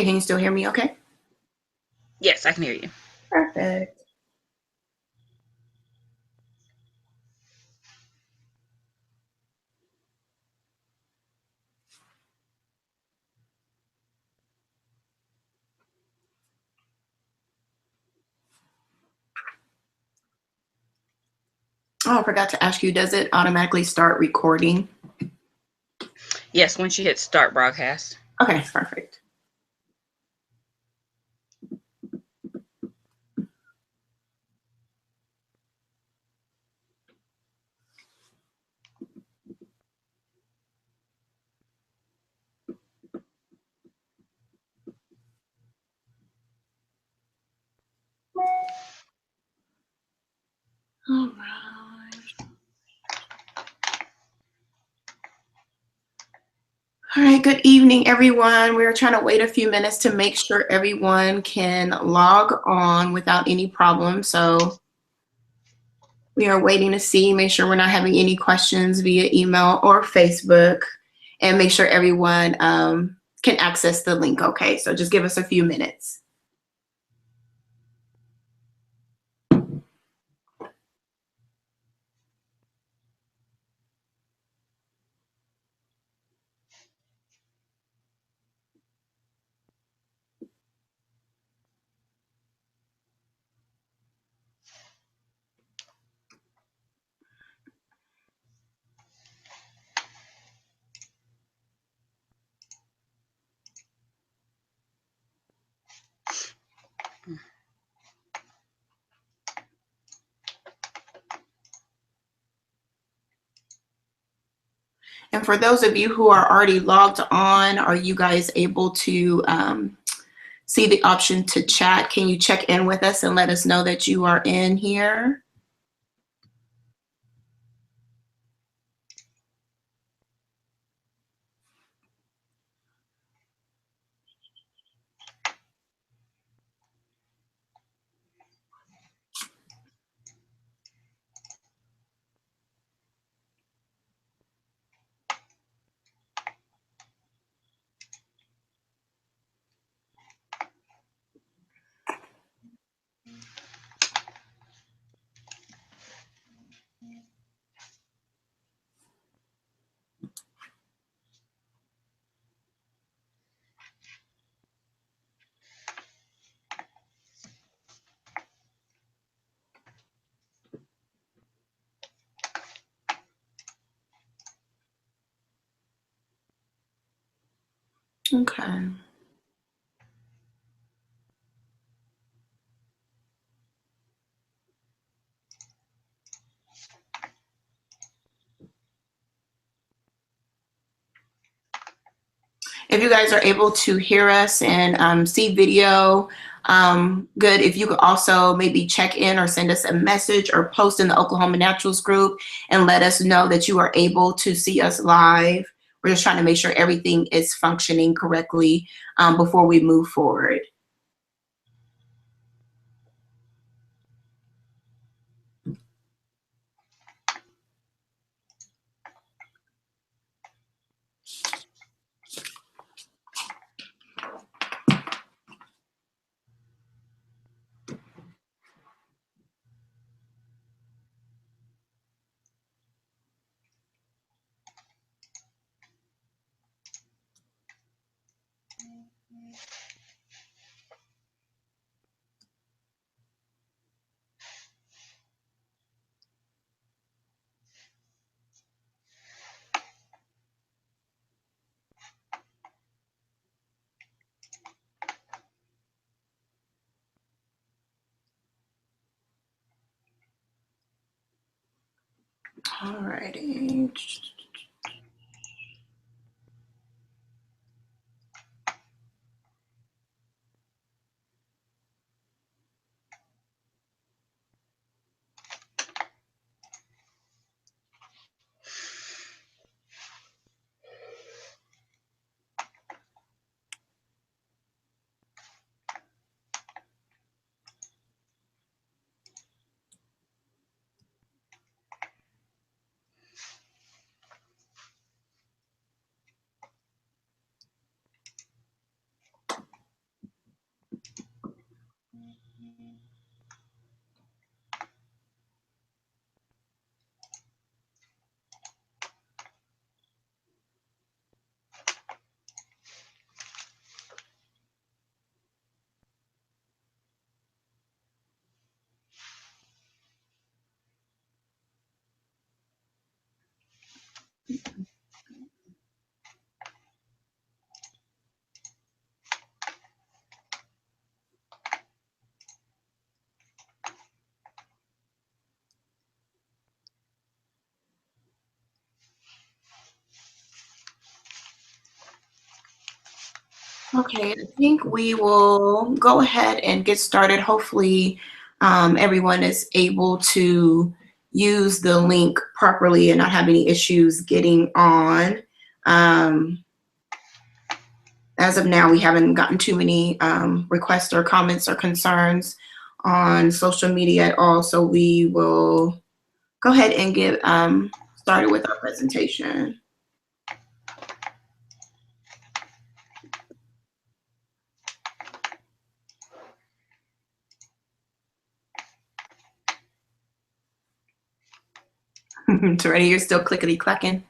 Okay, can you still hear me okay? Yes, I can hear you. Perfect. Oh, I forgot to ask you, does it automatically start recording? Yes, once you hit start broadcast. Okay, perfect. All right. All right, good evening, everyone. We're trying to wait a few minutes to make sure everyone can log on without any problems. So we are waiting to see, make sure we're not having any questions via email or Facebook, and make sure everyone can access the link, okay? So just give us a few minutes. And for those of you who are already logged on, are you guys able to see the option to chat? Can you check in with us and let us know that you are in here? Okay. If you guys are able to hear us and see video, good. If you could also maybe check in or send us a message or post in the Oklahoma Naturals group and let us know that you are able to see us live. We're just trying to make sure everything is functioning correctly before we move forward. All righty. Okay, I think we will go ahead and get started. Hopefully, everyone is able to use the link properly and not have any issues getting on. As of now, we haven't gotten too many requests or comments or concerns on social media at all, so we will go ahead and get started with our presentation. Toretti, you're still clickety clacking.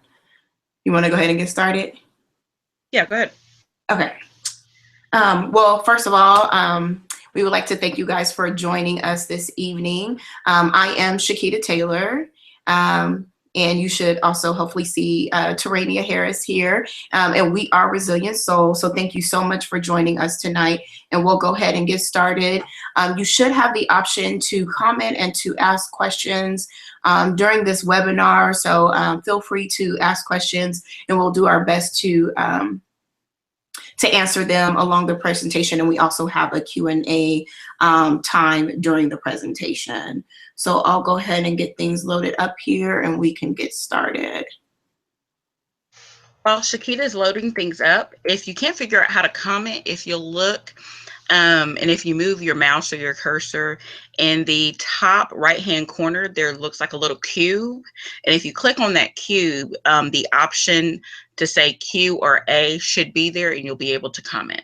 You want to go ahead and get started? Yeah, go ahead. Okay. Well, first of all, we would like to thank you guys for joining us this evening. I am Shakita Taylor, and you should also hopefully see Terania Harris here, and we are Resilient Soul. So thank you so much for joining us tonight, and we'll go ahead and get started. You should have the option to comment and to ask questions during this webinar, so feel free to ask questions, and we'll do our best to answer them along the presentation. And we also have a Q&A time during the presentation. So I'll go ahead and get things loaded up here and we can get started. While Shakita is loading things up, if you can't figure out how to comment, if you'll look, and if you move your mouse or your cursor in the top right-hand corner, there looks like a little cube. And if you click on that cube, the option to say Q or A should be there and you'll be able to comment.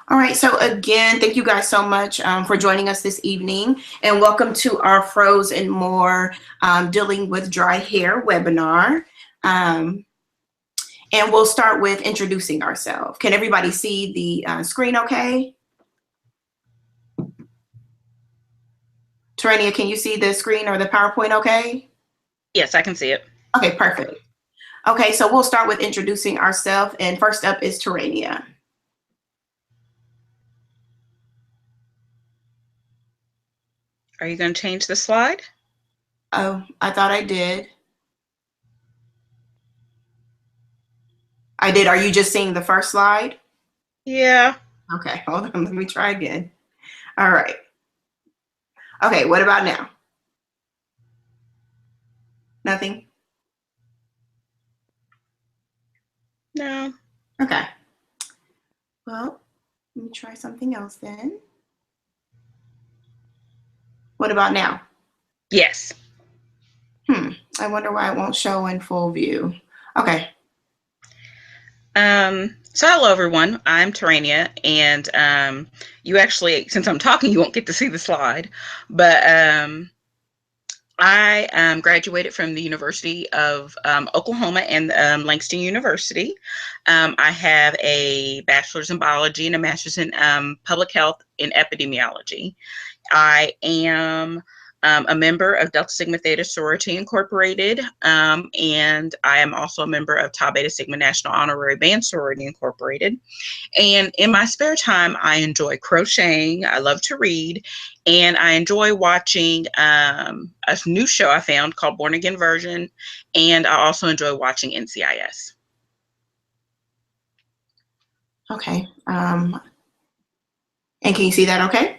All right, so again, thank you guys so much for joining us this evening, and welcome to our Froze and More Dealing with Dry Hair webinar. And we'll start with introducing ourselves. Can everybody see the screen okay? Terania, can you see the screen or the PowerPoint okay? Yes, I can see it. Okay, perfect. Okay, so we'll start with introducing ourselves, and first up is Terania. Are you going to change the slide? Oh, I thought I did. I did. Are you just seeing the first slide? Yeah. Okay, hold on. Let me try again. All right. Okay, what about now? Nothing? No. Okay. Well, let me try something else then. What about now? Yes. I wonder why it won't show in full view. Okay. So hello everyone, I'm Terania, and you actually, since I'm talking, you won't get to see the slide, but I graduated from the University of Oklahoma and Langston University. I have a bachelor's in biology and a master's in public health and epidemiology. I am a member of Delta Sigma Theta Sorority Incorporated, and I am also a member of Tau Beta Sigma National Honorary Band Sorority Incorporated. And in my spare time, I enjoy crocheting, I love to read, and I enjoy watching a new show I found called Born Again Version, and I also enjoy watching NCIS. Okay. And can you see that okay?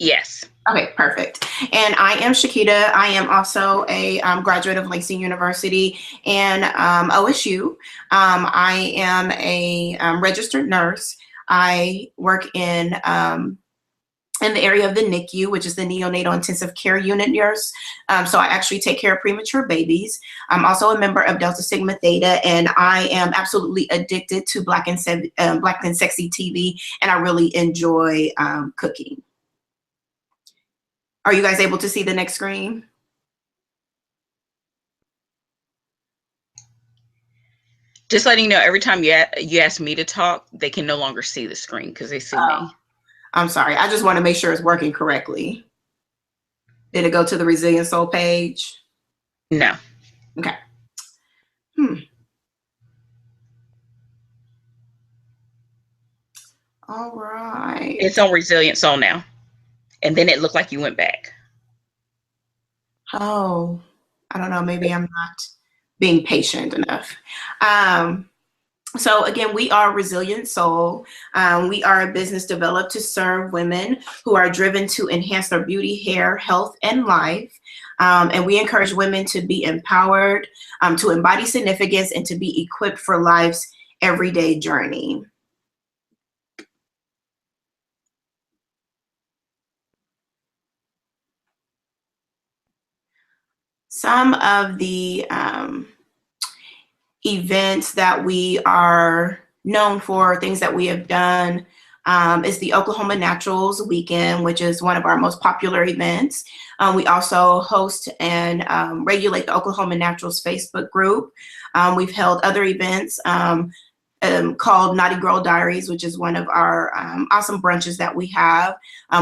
Yes. Okay, perfect. And I am Shakita. I am also a graduate of Langston University and OSU. I am a registered nurse. I work in the area of the NICU, which is the neonatal intensive care unit nurse. So I actually take care of premature babies. I'm also a member of Delta Sigma Theta, and I am absolutely addicted to Black and Sexy TV, and I really enjoy cooking. Are you guys able to see the next screen? Just letting you know, every time you ask me to talk, they can no longer see the screen because they see me. I'm sorry. I just want to make sure it's working correctly. Did it go to the Resilient Soul page? No. Okay. All right. It's on Resilient Soul now. And then it looked like you went back. Oh, I don't know. Maybe I'm not being patient enough. So again, we are Resilient Soul. We are a business developed to serve women who are driven to enhance their beauty, hair, health, and life. And we encourage women to be empowered, to embody significance, and to be equipped for life's everyday journey. Some of the events that we are known for, things that we have done, is the Oklahoma Naturals Weekend, which is one of our most popular events. We also host and regulate the Oklahoma Naturals Facebook group. We've held other events called Naughty Girl Diaries, which is one of our awesome brunches that we have.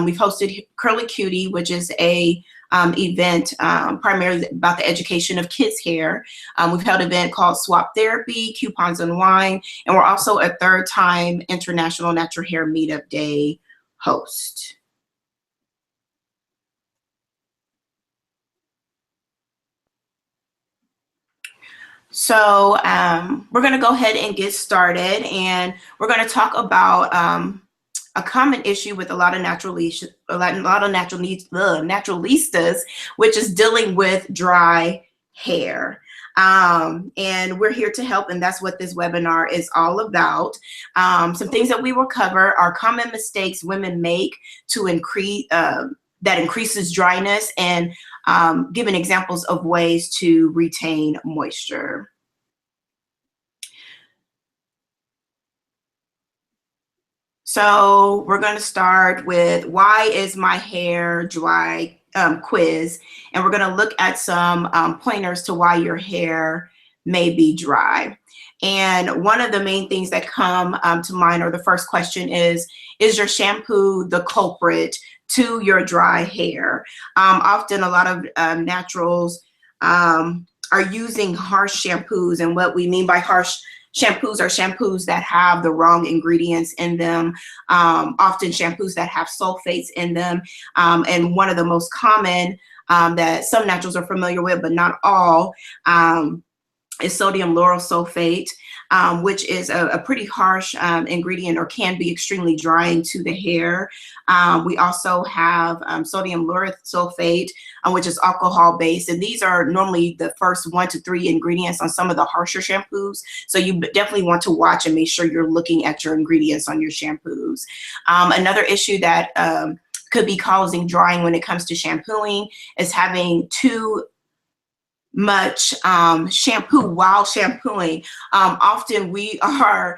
We've hosted Curly Cutie, which is a event primarily about the education of kids' hair. We've held an event called Swap Therapy, Coupons and Wine, and we're also a third-time International Natural Hair Meetup Day host. So we're going to go ahead and get started, and we're going to talk about a common issue with a lot of naturalistas, which is dealing with dry hair. And we're here to help, and that's what this webinar is all about. Some things that we will cover are common mistakes women make to increase that increases dryness, and giving examples of ways to retain moisture. So we're going to start with why is my hair dry quiz, and we're going to look at some pointers to why your hair may be dry. And one of the main things that come to mind, or the first question is your shampoo the culprit to your dry hair? Often a lot of naturals are using harsh shampoos, and what we mean by harsh shampoos are shampoos that have the wrong ingredients in them, often shampoos that have sulfates in them. And one of the most common that some naturals are familiar with, but not all, is sodium lauryl sulfate, which is a pretty harsh ingredient, or can be extremely drying to the hair. We also have sodium lauryl sulfate, which is alcohol based, and these are normally the first 1 to 3 ingredients on some of the harsher shampoos. So you definitely want to watch and make sure you're looking at your ingredients on your shampoos. Another issue that could be causing drying when it comes to shampooing is having too much shampoo while shampooing. Often we are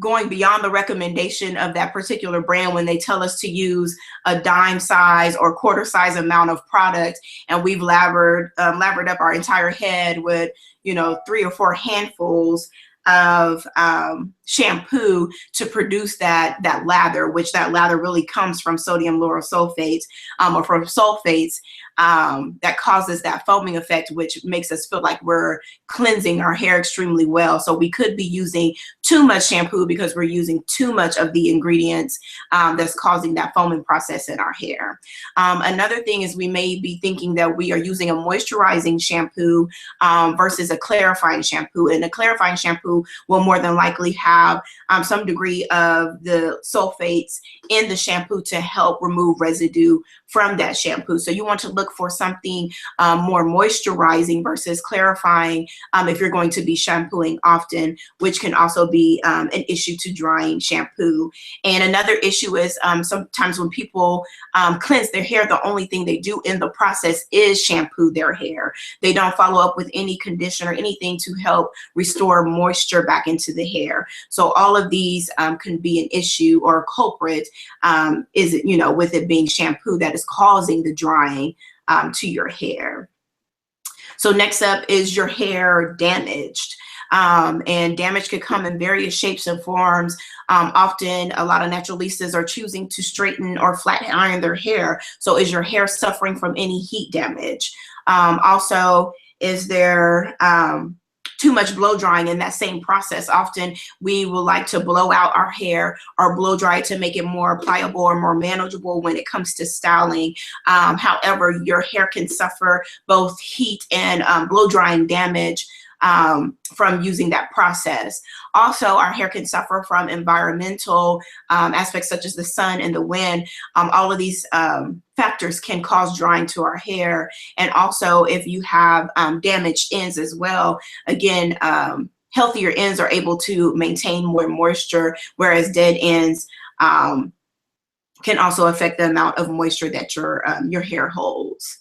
going beyond the recommendation of that particular brand when they tell us to use a dime size or quarter size amount of product, and we've lathered up our entire head with 3 or 4 handfuls of shampoo to produce that lather, which that lather really comes from sodium lauryl sulfate, or from sulfates, that causes that foaming effect, which makes us feel like we're cleansing our hair extremely well. So we could be using too much shampoo because we're using too much of the ingredients that's causing that foaming process in our hair. Another thing is we may be thinking that we are using a moisturizing shampoo versus a clarifying shampoo, and a clarifying shampoo will more than likely have some degree of the sulfates in the shampoo to help remove residue from that shampoo. So you want to look for something more moisturizing versus clarifying if you're going to be shampooing often, which can also be an issue to drying shampoo. And another issue is sometimes when people cleanse their hair, the only thing they do in the process is shampoo their hair. They don't follow up with any conditioner or anything to help restore moisture back into the hair. So all of these can be an issue or a culprit, is it, with it being shampoo that is causing the drying to your hair. So next up is your hair damaged. And damage could come in various shapes and forms. Often, a lot of naturalistas are choosing to straighten or flat iron their hair. So is your hair suffering from any heat damage? Also, is there too much blow drying in that same process? Often we would like to blow out our hair or blow dry it to make it more pliable or more manageable when it comes to styling. However, your hair can suffer both heat and blow drying damage from using that process. Also, our hair can suffer from environmental aspects such as the sun and the wind. All of these factors can cause drying to our hair. And also, if you have damaged ends as well, again, healthier ends are able to maintain more moisture, whereas dead ends can also affect the amount of moisture that your hair holds.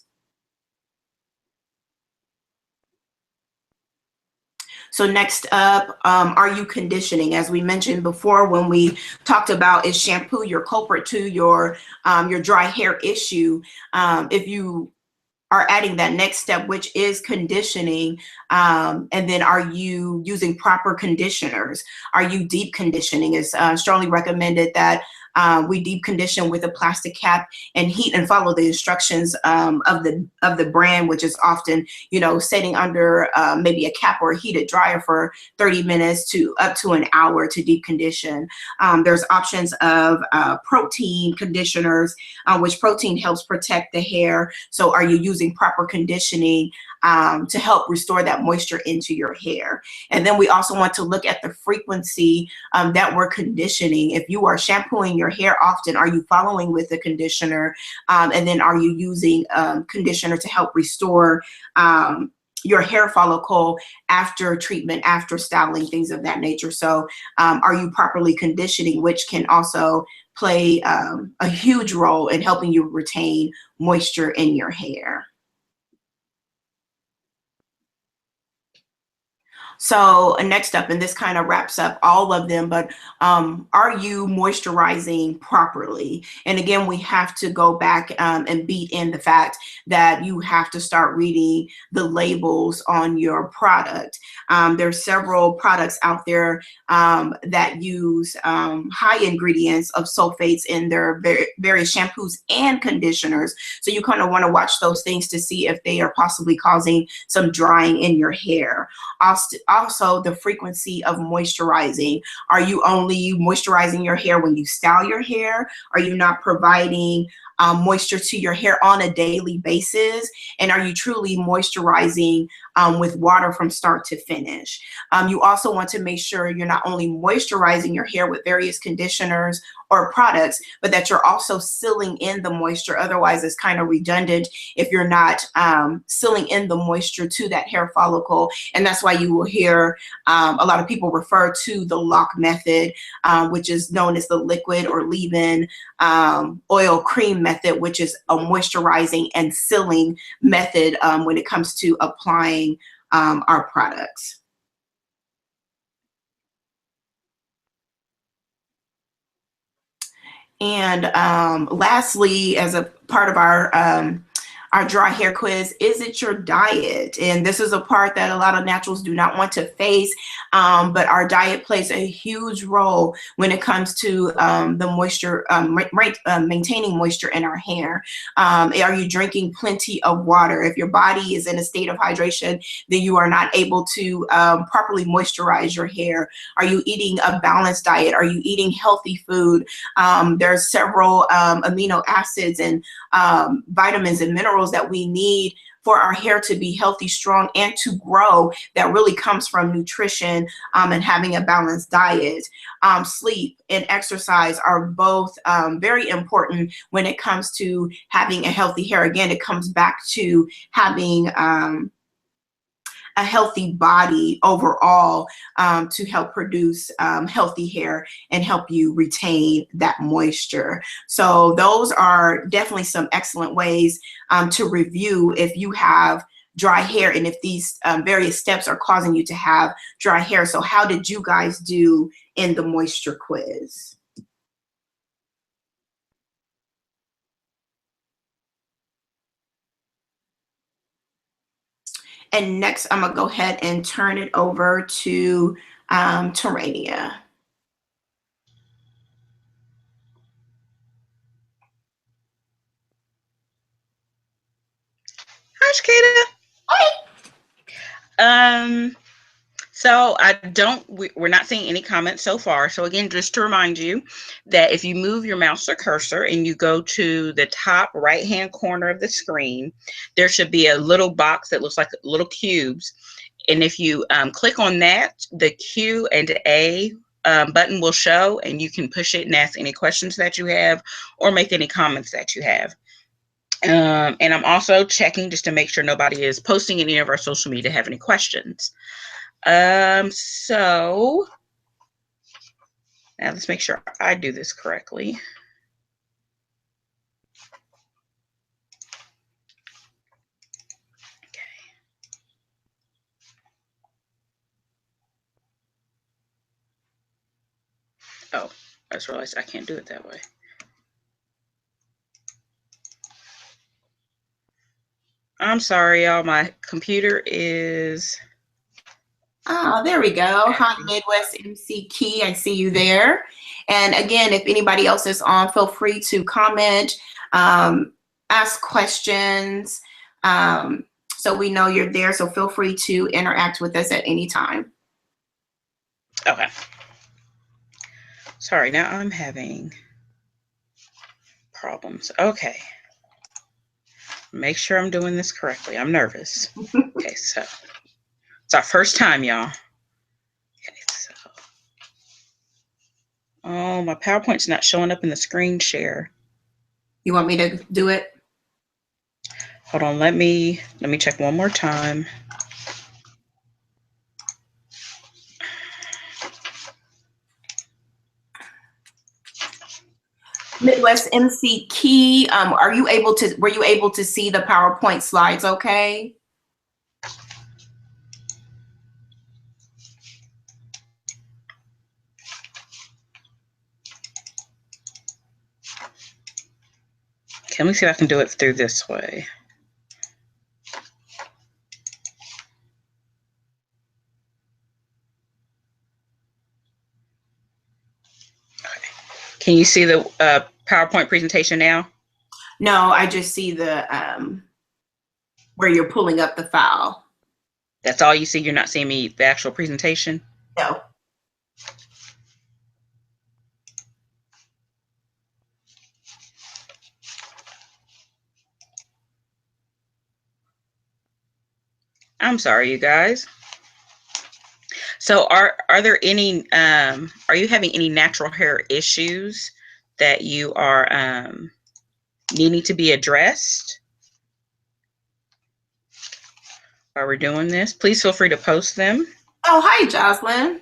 So next up, are you conditioning? As we mentioned before, when we talked about is shampoo your culprit to your dry hair issue, if you are adding that next step, which is conditioning, and then are you using proper conditioners? Are you deep conditioning? It's strongly recommended that we deep condition with a plastic cap and heat and follow the instructions of the brand, which is often, setting under maybe a cap or a heated dryer for 30 minutes to up to an hour to deep condition. There's options of protein conditioners, which protein helps protect the hair. So are you using proper conditioning to help restore that moisture into your hair? And then we also want to look at the frequency that we're conditioning. If you are shampooing your hair often, are you following with the conditioner? And then are you using conditioner to help restore your hair follicle after treatment, after styling, things of that nature? So are you properly conditioning, which can also play a huge role in helping you retain moisture in your hair. So next up, and this kind of wraps up all of them, but are you moisturizing properly? And again, we have to go back and beat in the fact that you have to start reading the labels on your product. There's several products out there that use high ingredients of sulfates in their various shampoos and conditioners. So you kind of want to watch those things to see if they are possibly causing some drying in your hair. Also, the frequency of moisturizing. Are you only moisturizing your hair when you style your hair? Are you not providing moisture to your hair on a daily basis? And are you truly moisturizing with water from start to finish? You also want to make sure you're not only moisturizing your hair with various conditioners or products, but that you're also sealing in the moisture. Otherwise, it's kind of redundant if you're not sealing in the moisture to that hair follicle. And that's why you will hear a lot of people refer to the lock method, which is known as the liquid or leave-in oil cream method, which is a moisturizing and sealing method when it comes to applying our products. And lastly, as a part of our dry hair quiz, is it your diet? And this is a part that a lot of naturals do not want to face, but our diet plays a huge role when it comes to the moisture, maintaining moisture in our hair. Are you drinking plenty of water? If your body is in a state of hydration, then you are not able to properly moisturize your hair. Are you eating a balanced diet? Are you eating healthy food? There's several amino acids and vitamins and minerals that we need for our hair to be healthy, strong, and to grow, that really comes from nutrition and having a balanced diet. Sleep and exercise are both very important when it comes to having a healthy hair. Again, it comes back to having a healthy body overall to help produce healthy hair and help you retain that moisture. So those are definitely some excellent ways to review if you have dry hair and if these various steps are causing you to have dry hair. So how did you guys do in the moisture quiz? And next, I'm gonna go ahead and turn it over to Terania. Hi, Shakita. Hi. So we're not seeing any comments so far. So again, just to remind you that if you move your mouse or cursor and you go to the top right-hand corner of the screen, there should be a little box that looks like little cubes. And if you click on that, the Q and A button will show, and you can push it and ask any questions that you have or make any comments that you have. And I'm also checking just to make sure nobody is posting any of our social media to have any questions. So now let's make sure I do this correctly. Oh, I just realized I can't do it that way. I'm sorry, y'all. My computer is... Oh, there we go. Hi, Midwest MC Key. I see you there. And again, if anybody else is on, feel free to comment, ask questions. So we know you're there. So feel free to interact with us at any time. Okay. Sorry, now I'm having problems. Okay. Make sure I'm doing this correctly. I'm nervous. Okay, so it's our first time, y'all. Okay, so. Oh, my PowerPoint's not showing up in the screen share. You want me to do it? Hold on, let me check one more time. Midwest MC Key, were you able to see the PowerPoint slides okay? Okay, let me see if I can do it through this way. Okay. Can you see the PowerPoint presentation now? No, I just see the where you're pulling up the file. That's all you see? You're not seeing the actual presentation? No. I'm sorry, you guys. So are there any, are you having any natural hair issues that you are needing to be addressed while we're doing this? Please feel free to post them. Oh, hi, Jocelyn.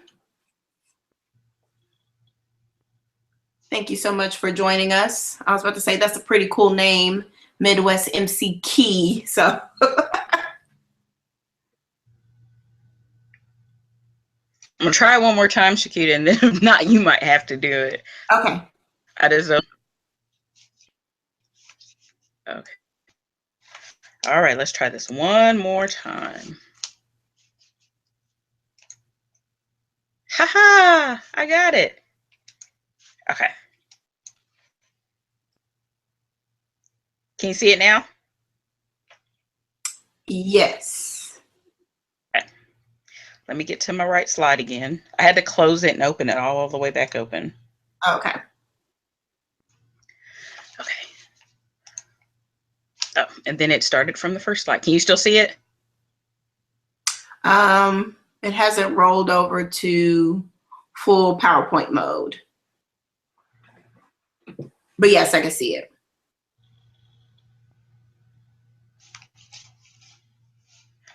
Thank you so much for joining us. I was about to say, that's a pretty cool name, Midwest MC Key. So I'm gonna try one more time, Shakita, and then if not, you might have to do it. okay. I just don't. Okay. All right, let's try this one more time. Haha, I got it. Okay. Can you see it now? Yes. Okay. Let me get to my right slide again. I had to close it and open it all the way back open. Okay. Okay. Oh, and then it started from the first slide. Can you still see it? It hasn't rolled over to full PowerPoint mode. But yes, I can see it.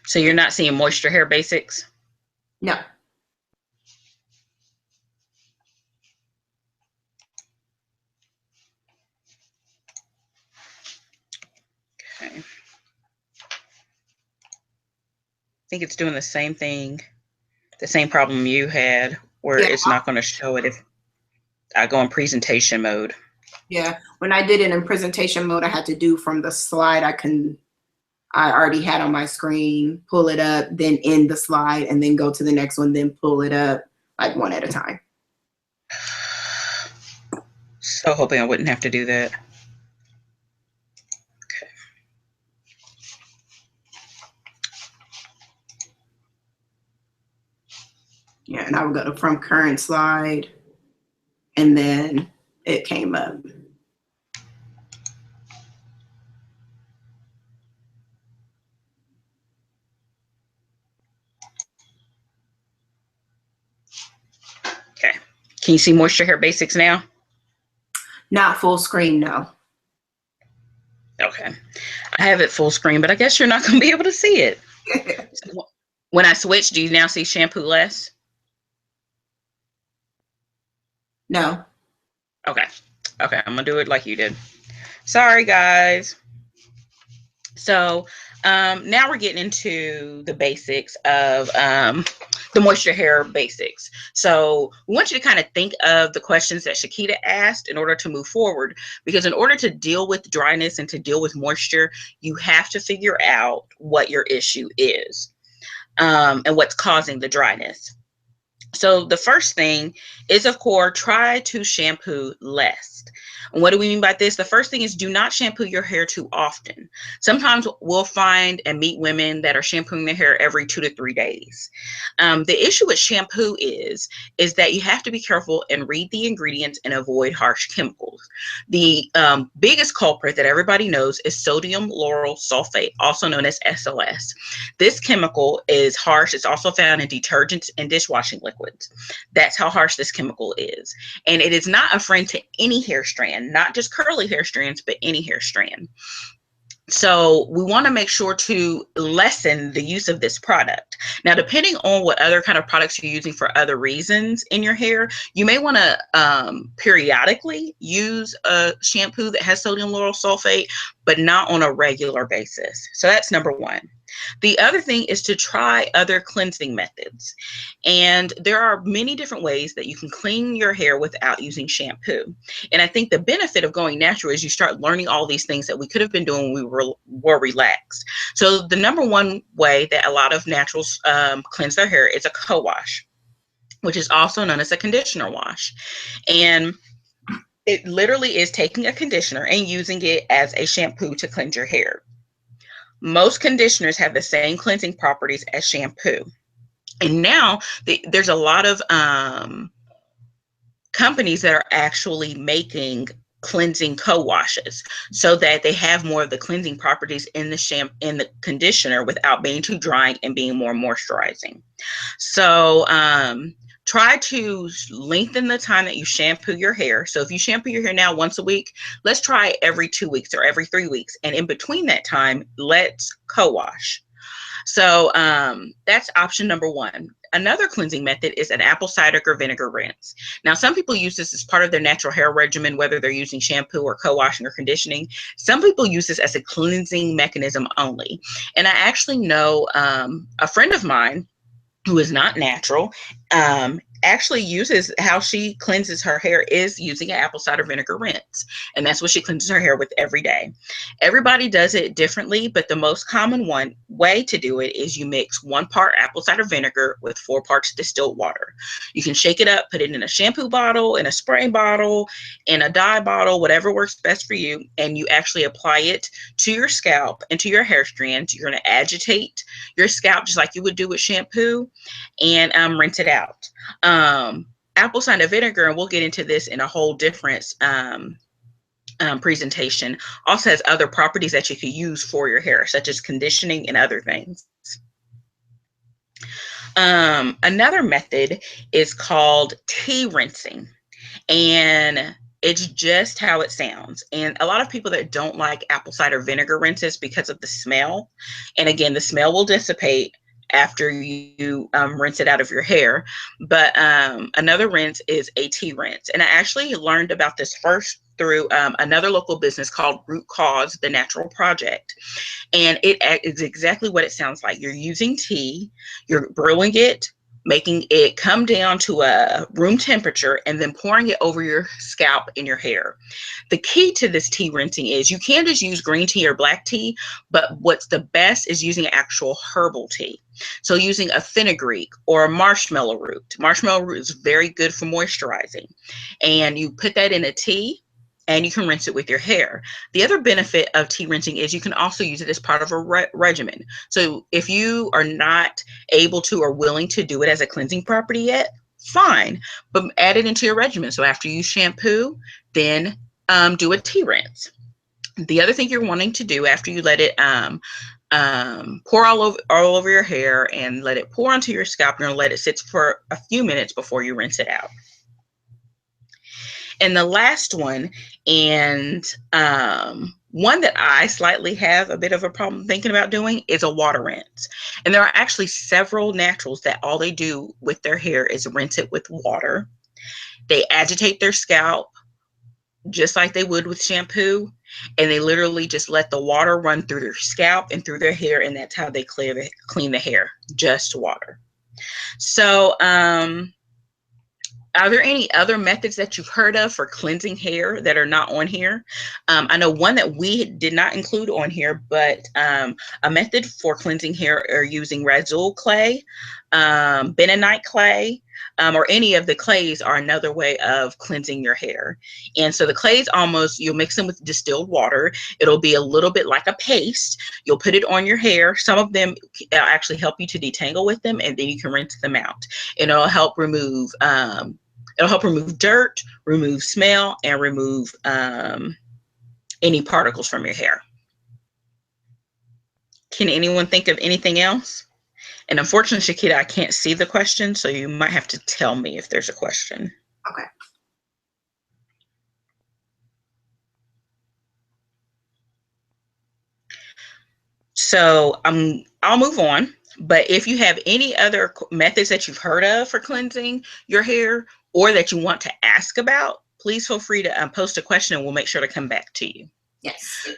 So you're not seeing moisture hair basics? No. Okay. I think it's doing the same thing, the same problem you had, where Yeah. it's not going to show it if I go in presentation mode. Yeah. When I did it in presentation mode, I had to do from the slide. I I already had on my screen, pull it up, then end the slide, and then go to the next one, then pull it up, like one at a time. So hoping I wouldn't have to do that. Okay. Yeah, and I would go to from current slide, and then it came up. Okay. Can you see Moisture Hair Basics now? Not full screen, no. Okay. I have it full screen, but I guess you're not going to be able to see it. So when I switch, do you now see shampoo less? No. Okay. Okay. I'm going to do it like you did. Sorry, guys. So now we're getting into the basics of the Moisture Hair Basics. So we want you to kind of think of the questions that Shakita asked in order to move forward, because in order to deal with dryness and to deal with moisture, you have to figure out what your issue is and what's causing the dryness. So the first thing is, of course, try to shampoo less. And what do we mean by this? The first thing is, do not shampoo your hair too often. Sometimes we'll find and meet women that are shampooing their hair every 2 to 3 days. The issue with shampoo is that you have to be careful and read the ingredients and avoid harsh chemicals. The biggest culprit that everybody knows is sodium lauryl sulfate, also known as SLS. This chemical is harsh. It's also found in detergents and dishwashing liquids. That's how harsh this chemical is. And it is not a friend to any hair strand, not just curly hair strands, but any hair strand. So we want to make sure to lessen the use of this product. Now, depending on what other kind of products you're using for other reasons in your hair, you may want to periodically use a shampoo that has sodium lauryl sulfate, but not on a regular basis. So that's number one. The other thing is to try other cleansing methods. And there are many different ways that you can clean your hair without using shampoo. And I think the benefit of going natural is you start learning all these things that we could have been doing when we were relaxed. So the number one way that a lot of naturals cleanse their hair is a co-wash, which is also known as a conditioner wash. And it literally is taking a conditioner and using it as a shampoo to cleanse your hair. Most conditioners have the same cleansing properties as shampoo. And now there's a lot of companies that are actually making cleansing co-washes so that they have more of the cleansing properties in the conditioner without being too drying and being more moisturizing. So try to lengthen the time that you shampoo your hair. So if you shampoo your hair now once a week, let's try every 2 weeks or every 3 weeks. And in between that time, let's co-wash. So that's option number one. Another cleansing method is an apple cider vinegar rinse. Now, some people use this as part of their natural hair regimen, whether they're using shampoo or co-washing or conditioning. Some people use this as a cleansing mechanism only. And I actually know a friend of mine who is not natural, actually uses, how she cleanses her hair is using an apple cider vinegar rinse. And that's what she cleanses her hair with every day. Everybody does it differently, but the most common way to do it is you mix 1 part apple cider vinegar with 4 parts distilled water. You can shake it up, put it in a shampoo bottle, in a spray bottle, in a dye bottle, whatever works best for you. And you actually apply it to your scalp and to your hair strands. You're going to agitate your scalp just like you would do with shampoo, and rinse it out. Apple cider vinegar, and we'll get into this in a whole different presentation, also has other properties that you can use for your hair, such as conditioning and other things. Another method is called tea rinsing, and it's just how it sounds. And a lot of people that don't like apple cider vinegar rinses because of the smell, and again, the smell will dissipate after you rinse it out of your hair. But another rinse is a tea rinse. And I actually learned about this first through another local business called Root Cause, the Natural Project. And it is exactly what it sounds like. You're using tea, you're brewing it making it come down to a room temperature, and then pouring it over your scalp and your hair. The key to this tea rinsing is you can just use green tea or black tea, but what's the best is using actual herbal tea. So using a fenugreek or a marshmallow root. Marshmallow root is very good for moisturizing. And you put that in a tea, and you can rinse it with your hair. The other benefit of tea rinsing is you can also use it as part of a regimen. So if you are not able to or willing to do it as a cleansing property yet, fine, but add it into your regimen. So after you shampoo, then do a tea rinse. The other thing you're wanting to do after you let it pour all over your hair and let it pour onto your scalp, you're gonna let it sit for a few minutes before you rinse it out. And the last one, and one that I slightly have a bit of a problem thinking about doing, is a water rinse. And there are actually several naturals that all they do with their hair is rinse it with water. They agitate their scalp just like they would with shampoo, and they literally just let the water run through their scalp and through their hair, and that's how they clean the hair, just water. So are there any other methods that you've heard of for cleansing hair that are not on here? I know one that we did not include on here, but a method for cleansing hair are using Razul clay, bentonite clay, or any of the clays are another way of cleansing your hair. And so the clays, almost, you'll mix them with distilled water. It'll be a little bit like a paste. You'll put it on your hair. Some of them actually help you to detangle with them, and then you can rinse them out. And it'll help remove dirt, remove smell, and remove any particles from your hair. Can anyone think of anything else? And unfortunately, Shakita, I can't see the question, so you might have to tell me if there's a question. Okay. So I'll move on. But if you have any other methods that you've heard of for cleansing your hair, or that you want to ask about, please feel free to post a question, and we'll make sure to come back to you. Yes.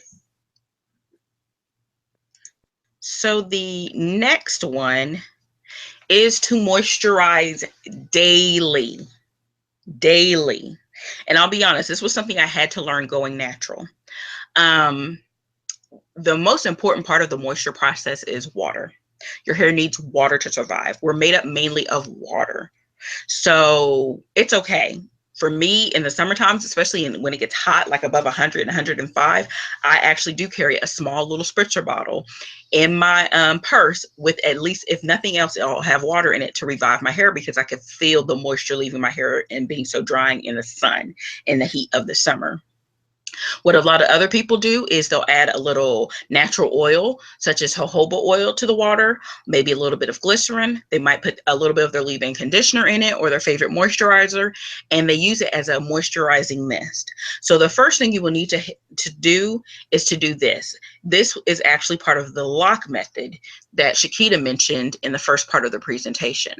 So the next one is to moisturize daily. Daily. And I'll be honest, this was something I had to learn going natural. The most important part of the moisture process is water. Your hair needs water to survive. We're made up mainly of water. So it's okay. For me, in the summer times, especially when it gets hot, like above 100 and 105, I actually do carry a small little spritzer bottle in my purse with, at least, if nothing else, it'll have water in it to revive my hair, because I could feel the moisture leaving my hair and being so drying in the sun in the heat of the summer. What a lot of other people do is they'll add a little natural oil, such as jojoba oil, to the water, maybe a little bit of glycerin. They might put a little bit of their leave-in conditioner in it, or their favorite moisturizer, and they use it as a moisturizing mist. So the first thing you will need to do is to do this. This is actually part of the lock method that Shakita mentioned in the first part of the presentation.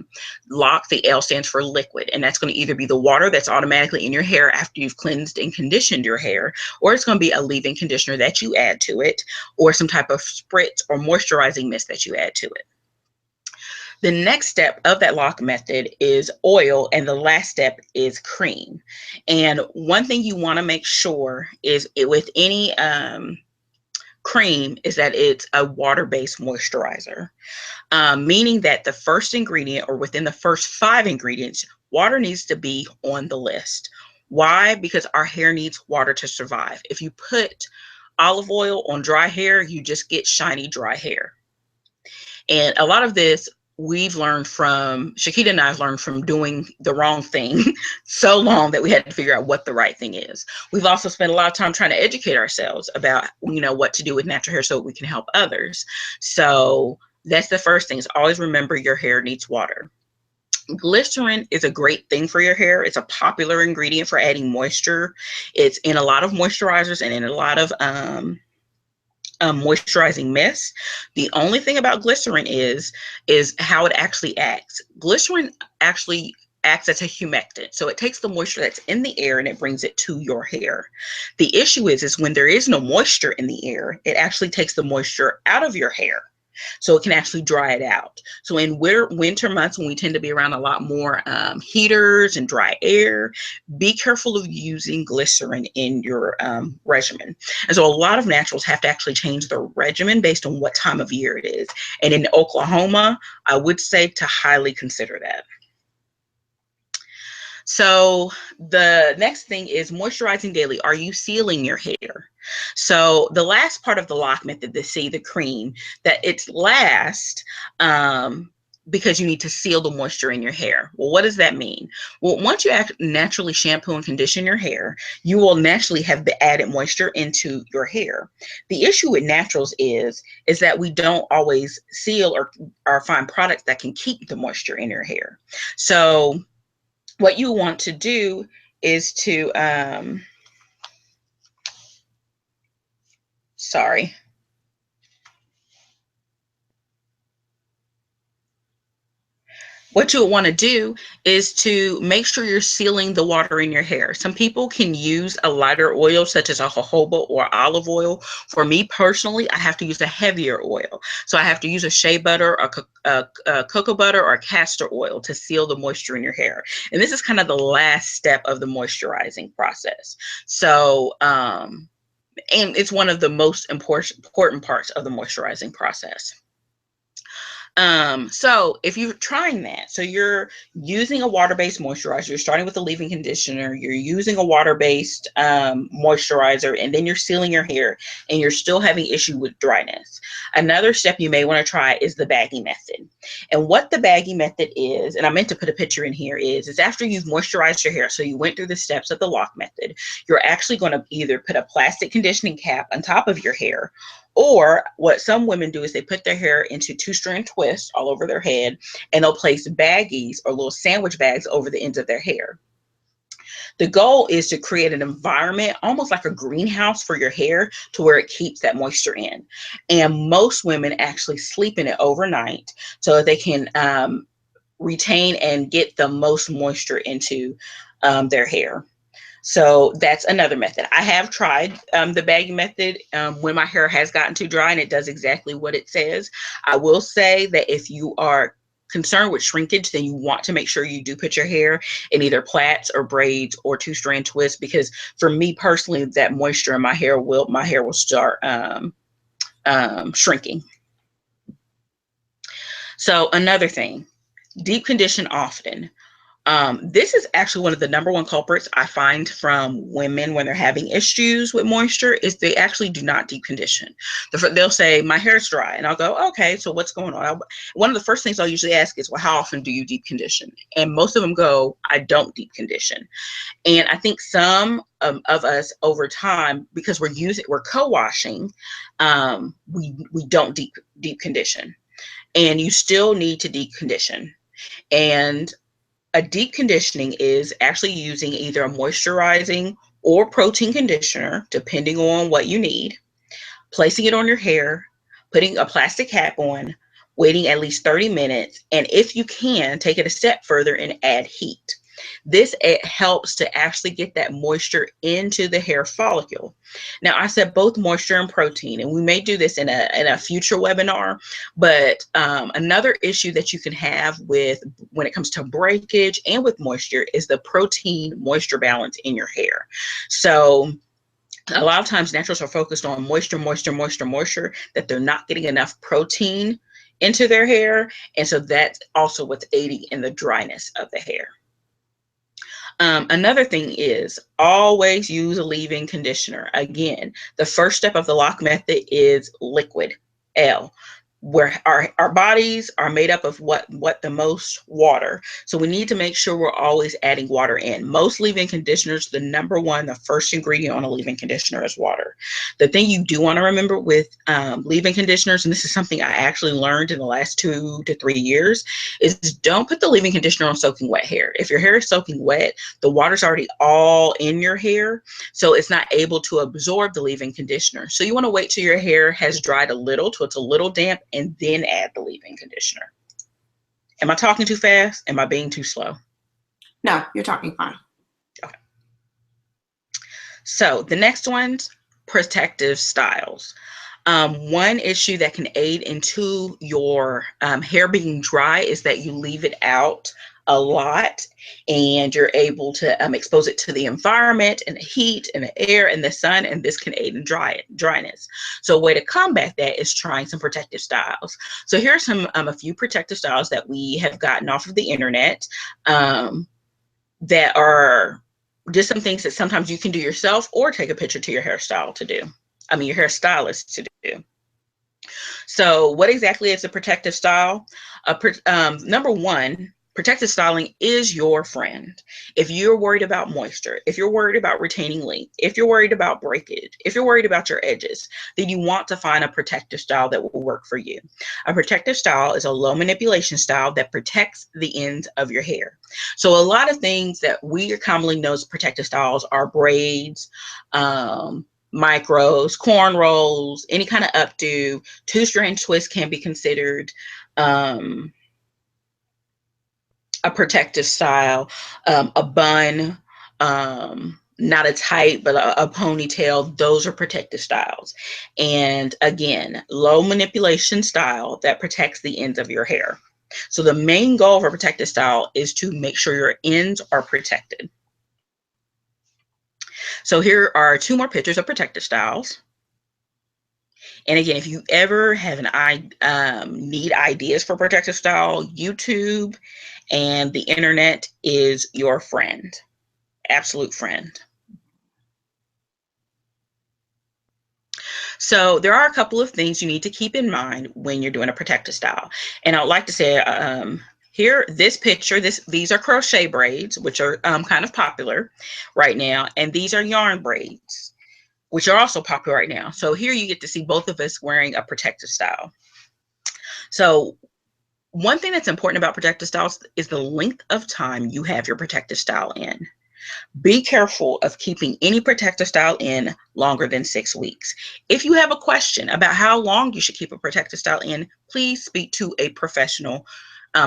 Lock, the L stands for liquid, and that's going to either be the water that's automatically in your hair after you've cleansed and conditioned your hair, or it's going to be a leave-in conditioner that you add to it, or some type of spritz or moisturizing mist that you add to it. The next step of that lock method is oil, and the last step is cream. And one thing you want to make sure is with any cream is that it's a water-based moisturizer, meaning that the first ingredient, or within the first 5 ingredients, water needs to be on the list. Why? Because our hair needs water to survive. If you put olive oil on dry hair, you just get shiny, dry hair. And a lot of this we've learned from, Shakita and I have learned from doing the wrong thing so long that we had to figure out what the right thing is. We've also spent a lot of time trying to educate ourselves about, what to do with natural hair so we can help others. So that's the first thing, is always remember your hair needs water. Glycerin is a great thing for your hair. It's a popular ingredient for adding moisture. It's in a lot of moisturizers and in a lot of moisturizing mist. The only thing about glycerin is how it actually acts. Glycerin actually acts as a humectant. So it takes the moisture that's in the air and it brings it to your hair. The issue is when there is no moisture in the air, it actually takes the moisture out of your hair. so it can actually dry it out. So in winter months, when we tend to be around a lot more heaters and dry air, be careful of using glycerin in your regimen. And so a lot of naturals have to actually change their regimen based on what time of year it is. And in Oklahoma, I would say to highly consider that. So the next thing is moisturizing daily. Are you sealing your hair? So the last part of the lock method, the cream, that it's last because you need to seal the moisture in your hair. Well, what does that mean? Well, once you naturally shampoo and condition your hair, you will naturally have the added moisture into your hair. The issue with naturals is that we don't always seal or find products that can keep the moisture in your hair. So what you want to do is to, sorry. What you'll want to do is to make sure you're sealing the water in your hair. Some people can use a lighter oil, such as a jojoba or olive oil. For me personally, I have to use a heavier oil. So I have to use a shea butter, a cocoa butter, or castor oil to seal the moisture in your hair. And this is kind of the last step of the moisturizing process. So, and it's one of the most important parts of the moisturizing process. So if you're trying that, so you're using a water-based moisturizer, you're starting with a leave-in conditioner, you're using a water-based moisturizer, and then you're sealing your hair and you're still having issue with dryness. Another step you may want to try is the baggy method. And what the baggy method is, and I meant to put a picture in here, is after you've moisturized your hair, so you went through the steps of the lock method, you're actually going to either put a plastic conditioning cap on top of your hair, or what some women do is they put their hair into 2-strand twists all over their head, and they'll place baggies or little sandwich bags over the ends of their hair. The goal is to create an environment, almost like a greenhouse for your hair, to where it keeps that moisture in. And most women actually sleep in it overnight so that they can retain and get the most moisture into their hair. So that's another method. I have tried the baggy method when my hair has gotten too dry, and it does exactly what it says. I will say that if you are concerned with shrinkage, then you want to make sure you do put your hair in either plaits or braids or 2-strand twists, because for me personally, that moisture in my hair will start shrinking. So another thing, deep condition often. This is actually one of the number one culprits I find from women when they're having issues with moisture, is they actually do not deep condition. They'll say, my hair's dry. And I'll go, okay, so what's going on? One of the first things I'll usually ask is, well, how often do you deep condition? And most of them go, I don't deep condition. And I think some of us over time, because we're co-washing, we don't deep condition. And you still need to deep condition. And a deep conditioning is actually using either a moisturizing or protein conditioner, depending on what you need, placing it on your hair, putting a plastic cap on, waiting at least 30 minutes, and if you can, take it a step further and add heat. It helps to actually get that moisture into the hair follicle. Now, I said both moisture and protein, and we may do this in a future webinar, but another issue that you can have with when it comes to breakage and with moisture is the protein moisture balance in your hair. So a lot of times naturals are focused on moisture, that they're not getting enough protein into their hair. And so that's also what's aiding in the dryness of the hair. Another thing is always use a leave-in conditioner. Again, the first step of the lock method is liquid, L, where our bodies are made up of what the most? Water. So we need to make sure we're always adding water in. Most leave-in conditioners, the first ingredient on a leave-in conditioner is water. The thing you do want to remember with leave-in conditioners, and this is something I actually learned in the last 2 to 3 years, is don't put the leave-in conditioner on soaking wet hair. If your hair is soaking wet, the water's already all in your hair, so it's not able to absorb the leave-in conditioner. So you want to wait till your hair has dried a little, till it's a little damp, and then add the leave-in conditioner. Am I talking too fast? Am I being too slow? No, you're talking fine. Okay. So the next one's protective styles. One issue that can aid into your hair being dry is that you leave it out a lot and you're able to expose it to the environment and the heat and the air and the sun, and this can aid in dryness. So a way to combat that is trying some protective styles. So here are some a few protective styles that we have gotten off of the internet that are just some things that sometimes you can do yourself or take a picture to your hairstyle to do. Your hairstylist to do. So what exactly is a protective style? Number one, protective styling is your friend. If you're worried about moisture, if you're worried about retaining length, if you're worried about breakage, if you're worried about your edges, then you want to find a protective style that will work for you. A protective style is a low manipulation style that protects the ends of your hair. So a lot of things that we commonly know as protective styles are braids, micros, cornrows, any kind of updo. Two-strand twist can be considered a protective style. A bun, not a tight, but a ponytail, those are protective styles. And again, low manipulation style that protects the ends of your hair. So the main goal of a protective style is to make sure your ends are protected. So here are two more pictures of protective styles. And again, if you ever have need ideas for protective style, YouTube and the internet is your friend, absolute friend. So there are a couple of things you need to keep in mind when you're doing a protective style. And I'd like to say here, this picture, these are crochet braids, which are kind of popular right now. And these are yarn braids, which are also popular right now. So here you get to see both of us wearing a protective style. So one thing that's important about protective styles is the length of time you have your protective style in. Be careful of keeping any protective style in longer than 6 weeks. If you have a question about how long you should keep a protective style in, please speak to a professional.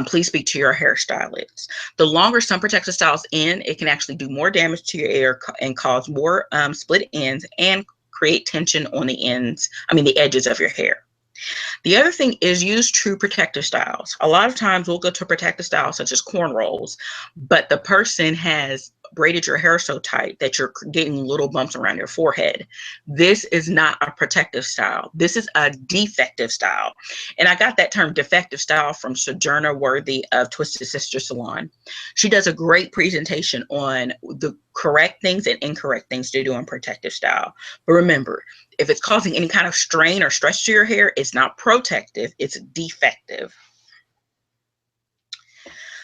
Please speak to your hairstylist. The longer some protective styles in, it can actually do more damage to your hair and cause more split ends and create tension on the edges of your hair. The other thing is use true protective styles. A lot of times we'll go to a protective style such as cornrows, but the person has braided your hair so tight that you're getting little bumps around your forehead. This is not a protective style. This is a defective style. And I got that term defective style from Sojourner Worthy of Twisted Sister Salon. She does a great presentation on the correct things and incorrect things to do in protective style. But remember, if it's causing any kind of strain or stress to your hair, it's not protective, it's defective.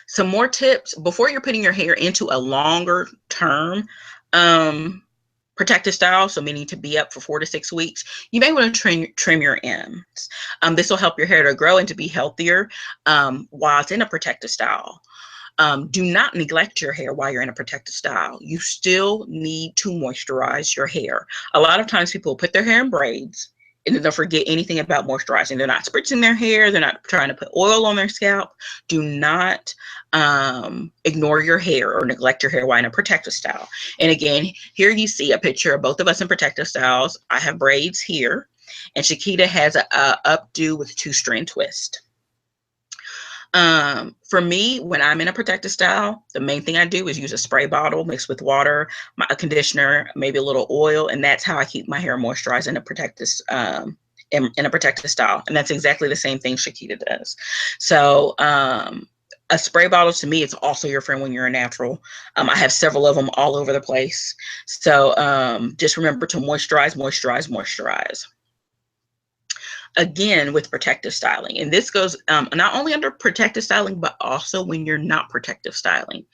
Some more tips before you're putting your hair into a longer term protective style, so meaning to be up for 4 to 6 weeks, you may want to trim your ends. This will help your hair to grow and to be healthier while it's in a protective style. Do not neglect your hair while you're in a protective style. You still need to moisturize your hair. A lot of times people put their hair in braids and then they'll forget anything about moisturizing. They're not spritzing their hair. They're not trying to put oil on their scalp. Do not ignore your hair or neglect your hair while in a protective style. And again, here you see a picture of both of us in protective styles. I have braids here, and Shakita has a updo with 2-strand twist. For me, when I'm in a protective style, the main thing I do is use a spray bottle mixed with water, a conditioner, maybe a little oil, and that's how I keep my hair moisturized in a protective in a protective style. And that's exactly the same thing Shakita does. So a spray bottle to me, it's also your friend when you're a natural. I have several of them all over the place. So just remember to moisturize, moisturize, moisturize. Again, with protective styling. And this goes not only under protective styling, but also when you're not protective styling.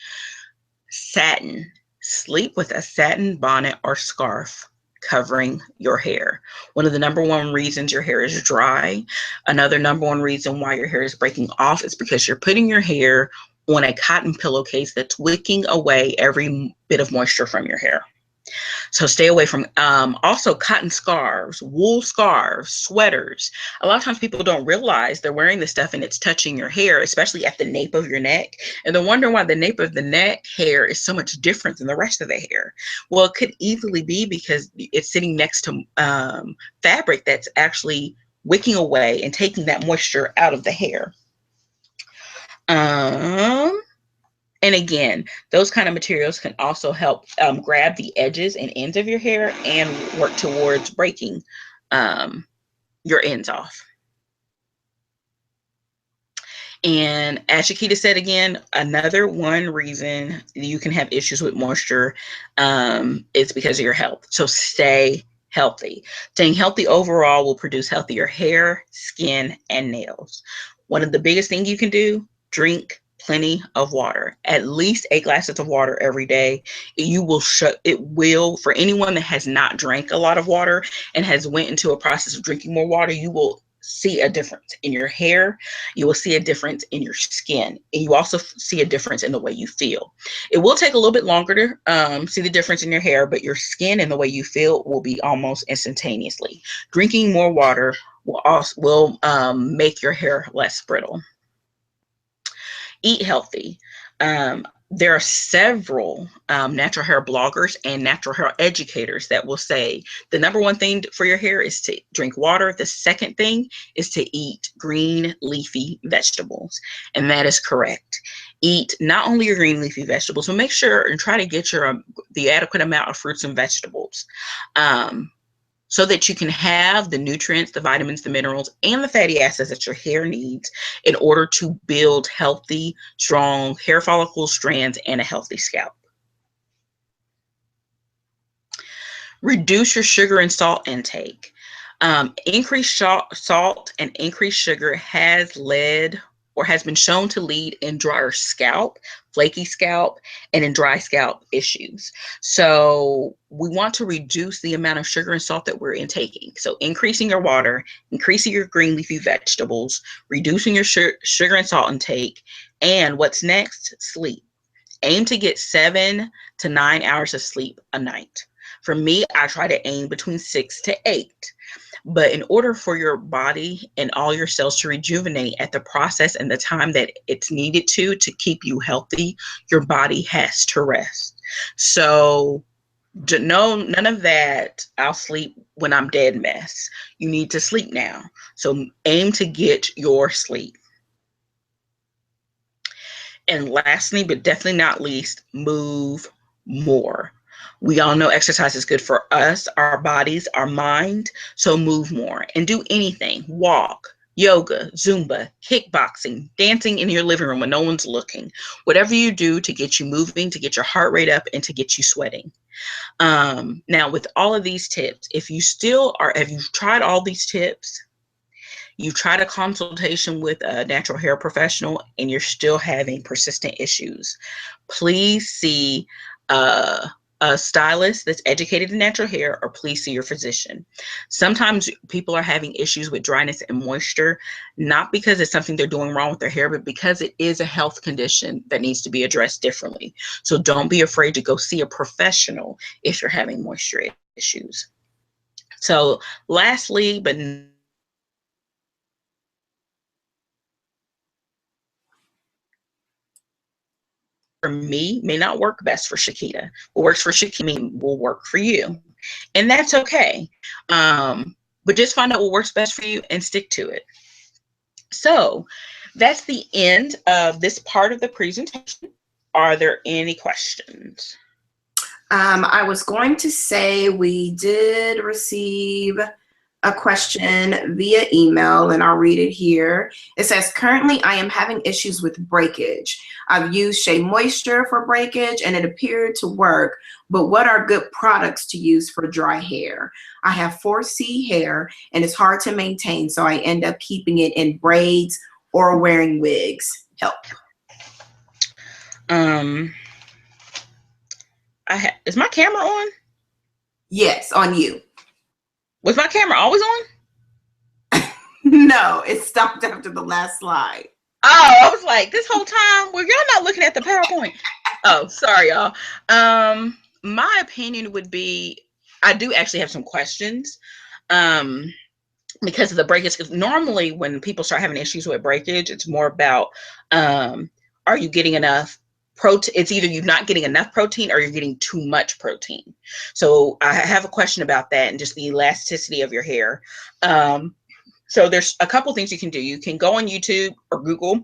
Satin. Sleep with a satin bonnet or scarf covering your hair. One of the number one reasons your hair is dry, another number one reason why your hair is breaking off is because you're putting your hair on a cotton pillowcase that's wicking away every bit of moisture from your hair. So stay away from also cotton scarves, wool scarves, sweaters. A lot of times people don't realize they're wearing this stuff and it's touching your hair, especially at the nape of your neck. And they're wondering why the nape of the neck hair is so much different than the rest of the hair. Well, it could easily be because it's sitting next to fabric that's actually wicking away and taking that moisture out of the hair. And again, those kind of materials can also help grab the edges and ends of your hair and work towards breaking your ends off. And as Shakita said again, another one reason you can have issues with moisture is because of your health. So stay healthy. Staying healthy overall will produce healthier hair, skin, and nails. One of the biggest things you can do, drink plenty of water, at least 8 glasses of water every day. It will, for anyone that has not drank a lot of water and has went into a process of drinking more water, you will see a difference in your hair. You will see a difference in your skin, and you also see a difference in the way you feel. It will take a little bit longer to see the difference in your hair, but your skin and the way you feel will be almost instantaneously. Drinking more water will make your hair less brittle. Eat healthy. There are several natural hair bloggers and natural hair educators that will say the number one thing for your hair is to drink water. The second thing is to eat green leafy vegetables. And that is correct. Eat not only your green leafy vegetables, but make sure and try to get the adequate amount of fruits and vegetables. So that you can have the nutrients, the vitamins, the minerals, and the fatty acids that your hair needs in order to build healthy, strong hair follicles, strands, and a healthy scalp. Reduce your sugar and salt intake. Increased salt and increased sugar has been shown to lead in drier scalp, flaky scalp, and in dry scalp issues. So we want to reduce the amount of sugar and salt that we're intaking. So increasing your water, increasing your green leafy vegetables, reducing your sugar and salt intake, and what's next? Sleep. Aim to get 7 to 9 hours of sleep a night. For me, I try to aim between 6 to 8. But in order for your body and all your cells to rejuvenate at the process and the time that it's needed to keep you healthy, your body has to rest. So no, none of that I'll sleep when I'm dead mess. You need to sleep now. So aim to get your sleep. And lastly, but definitely not least, move more. We all know exercise is good for us, our bodies, our mind. So move more and do anything. Walk, yoga, Zumba, kickboxing, dancing in your living room when no one's looking. Whatever you do to get you moving, to get your heart rate up, and to get you sweating. Now, with all of these tips, if you've tried all these tips, you've tried a consultation with a natural hair professional, and you're still having persistent issues, please see a stylist that's educated in natural hair, or please see your physician. Sometimes people are having issues with dryness and moisture, not because it's something they're doing wrong with their hair, but because it is a health condition that needs to be addressed differently. So don't be afraid to go see a professional if you're having moisture issues. So lastly, but for me may not work best for Shakita. What works for Shakita will work for you. And that's okay. But just find out what works best for you and stick to it. So that's the end of this part of the presentation. Are there any questions? I was going to say we did receive a question via email, and I'll read it here. It says, currently I am having issues with breakage. I've used Shea Moisture for breakage and it appeared to work, but what are good products to use for dry hair? I have 4C hair and it's hard to maintain, so I end up keeping it in braids or wearing wigs. Help. Is my camera on? Yes, on you. Was my camera always on? No, it stopped after the last slide. Oh, I was like, this whole time, well, y'all not looking at the PowerPoint. Oh, sorry, y'all. My opinion would be, I do actually have some questions. Um, because of the breakage. Because normally when people start having issues with breakage, it's more about, are you getting enough protein? It's either you're not getting enough protein or you're getting too much protein. So I have a question about that and just the elasticity of your hair. So there's a couple things you can do. You can go on YouTube or Google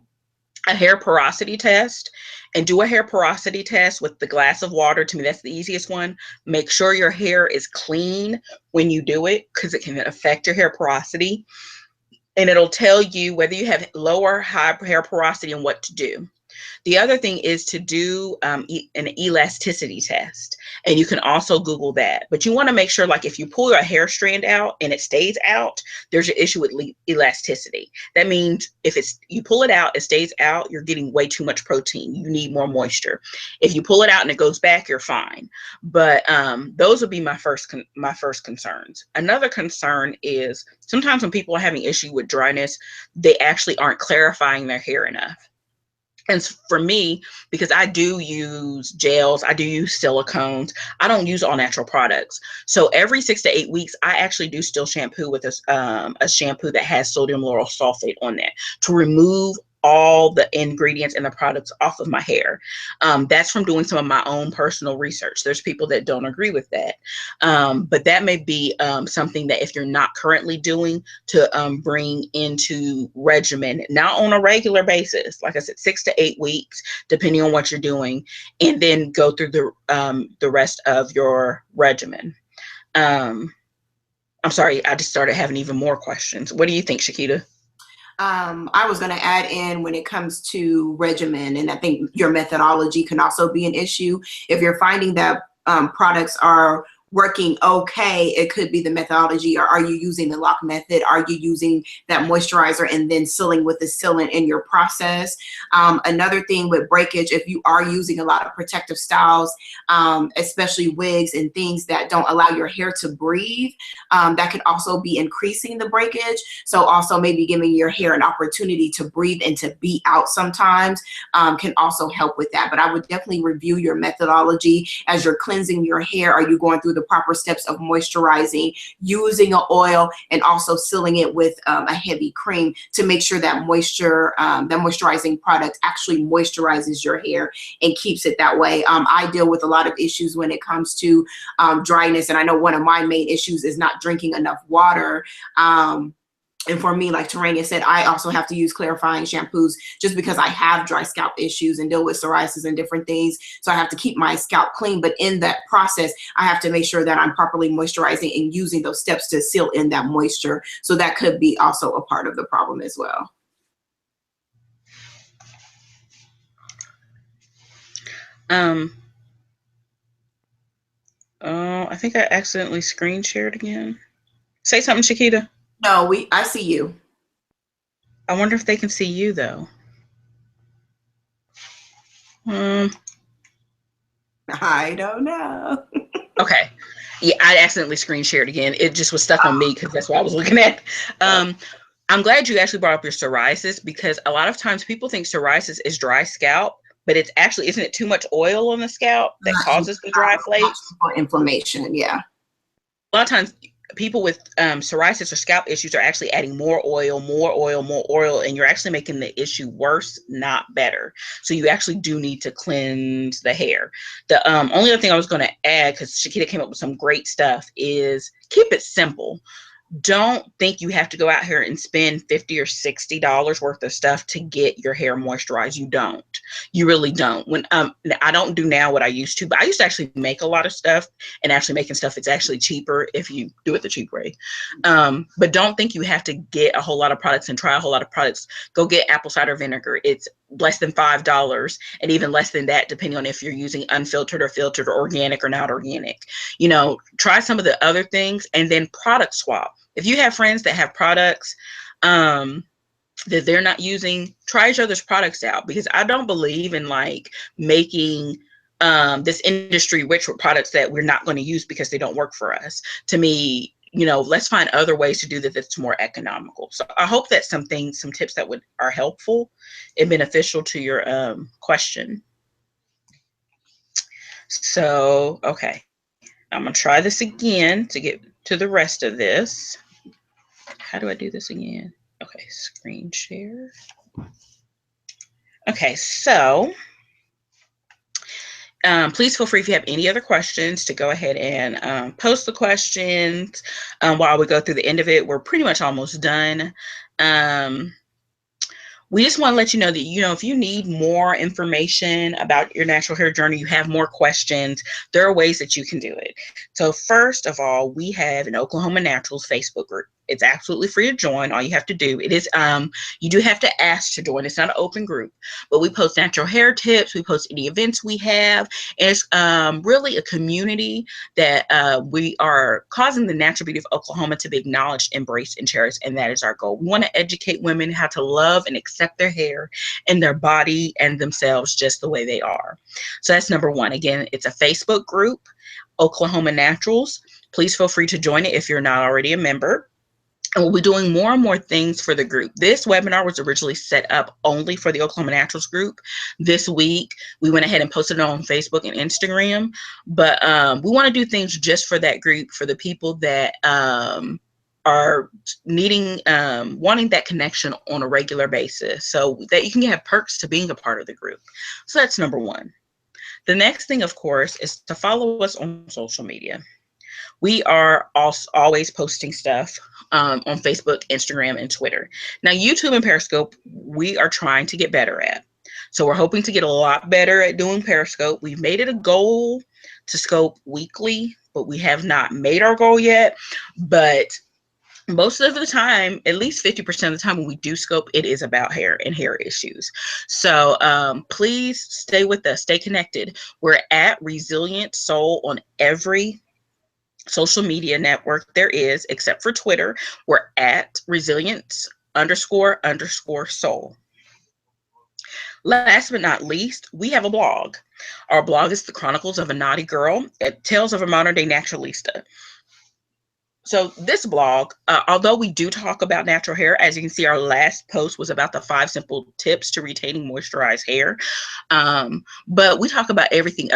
a hair porosity test and do a hair porosity test with the glass of water. To me, that's the easiest one. Make sure your hair is clean when you do it because it can affect your hair porosity. And it'll tell you whether you have low or high hair porosity and what to do. The other thing is to do an elasticity test. And you can also Google that. But you want to make sure, like, if you pull a hair strand out and it stays out, there's an issue with elasticity. That means if you pull it out, it stays out, you're getting way too much protein. You need more moisture. If you pull it out and it goes back, you're fine. But those would be my first concerns. Another concern is sometimes when people are having issue with dryness, they actually aren't clarifying their hair enough. And for me, because I do use gels, I do use silicones, I don't use all natural products. So every 6 to 8 weeks, I actually do still shampoo with a shampoo that has sodium lauryl sulfate on that to remove all the ingredients and the products off of my hair. That's from doing some of my own personal research. There's people that don't agree with that. But that may be something that if you're not currently doing to bring into regimen, not on a regular basis, like I said, 6 to 8 weeks, depending on what you're doing, and then go through the rest of your regimen. I'm sorry, I just started having even more questions. What do you think, Shakita? I was going to add in when it comes to regimen, and I think your methodology can also be an issue. If you're finding that products are working okay, it could be the methodology. Or are you using the lock method? Are you using that moisturizer and then sealing with the sealant in your process? Another thing with breakage, if you are using a lot of protective styles, especially wigs and things that don't allow your hair to breathe, that can also be increasing the breakage. So also maybe giving your hair an opportunity to breathe and to be out sometimes can also help with that. But I would definitely review your methodology as you're cleansing your hair. Are you going through the proper steps of moisturizing, using an oil, and also sealing it with a heavy cream to make sure that that moisturizing product actually moisturizes your hair and keeps it that way. I deal with a lot of issues when it comes to dryness, and I know one of my main issues is not drinking enough water. And for me, like Tarania said, I also have to use clarifying shampoos just because I have dry scalp issues and deal with psoriasis and different things. So I have to keep my scalp clean. But in that process, I have to make sure that I'm properly moisturizing and using those steps to seal in that moisture. So that could be also a part of the problem as well. I think I accidentally screen shared again. Say something, Shakita. No, I see you. I wonder if they can see you though. I don't know. Okay. Yeah, I accidentally screen shared again. It just was stuck on me because that's what I was looking at. I'm glad you actually brought up your psoriasis because a lot of times people think psoriasis is dry scalp, but it's actually, isn't it too much oil on the scalp that causes the dry flakes? Or inflammation, yeah. A lot of times people with psoriasis or scalp issues are actually adding more oil, and you're actually making the issue worse, not better. So you actually do need to cleanse the hair. The only other thing I was going to add, because Shakita came up with some great stuff, is keep it simple. Don't think you have to go out here and spend $50 or $60 worth of stuff to get your hair moisturized. You don't. You really don't. When I don't do now what I used to, but I used to actually make a lot of stuff, and actually making stuff it's actually cheaper if you do it the cheap way. But don't think you have to get a whole lot of products and try a whole lot of products. Go get apple cider vinegar. It's less than $5, and even less than that depending on if you're using unfiltered or filtered or organic or not organic. Try some of the other things and then product swap. If you have friends that have products that they're not using, try each other's products out, because I don't believe in like making this industry rich with products that we're not going to use because they don't work for us. To me, let's find other ways to do that that's more economical. So I hope that some tips that are helpful and beneficial to your question. So, okay, I'm gonna try this again to get to the rest of this. How do I do this again? Okay, screen share. Okay, so please feel free if you have any other questions to go ahead and post the questions while we go through the end of it. We're pretty much almost done. We just want to let you know that, if you need more information about your natural hair journey, you have more questions, there are ways that you can do it. So first of all, we have an Oklahoma Naturals Facebook group. It's absolutely free to join. All you have to do, you do have to ask to join. It's not an open group, but we post natural hair tips. We post any events we have. And it's really a community that we are causing the natural beauty of Oklahoma to be acknowledged, embraced, and cherished. And that is our goal. We want to educate women how to love and accept their hair and their body and themselves just the way they are. So that's number one. Again, it's a Facebook group, Oklahoma Naturals. Please feel free to join it if you're not already a member. And we'll be doing more and more things for the group. This webinar was originally set up only for the Oklahoma Naturals group. This week, we went ahead and posted it on Facebook and Instagram. But we want to do things just for that group, for the people that are needing, wanting that connection on a regular basis, so that you can have perks to being a part of the group. So that's number one. The next thing, of course, is to follow us on social media. We are also always posting stuff on Facebook, Instagram, and Twitter. Now, YouTube and Periscope, we are trying to get better at. So we're hoping to get a lot better at doing Periscope. We've made it a goal to scope weekly, but we have not made our goal yet. But most of the time, at least 50% of the time when we do scope, it is about hair and hair issues. So please stay with us, stay connected. We're at Resilient Soul on every social media network there is, except for Twitter. We're at resilience__soul. Last but not least, we have a blog. Our blog is The Chronicles of a Naughty Girl, Tales of a Modern Day Naturalista. So this blog, although we do talk about natural hair, as you can see, our last post was about the 5 simple tips to retaining moisturized hair. But we talk about everything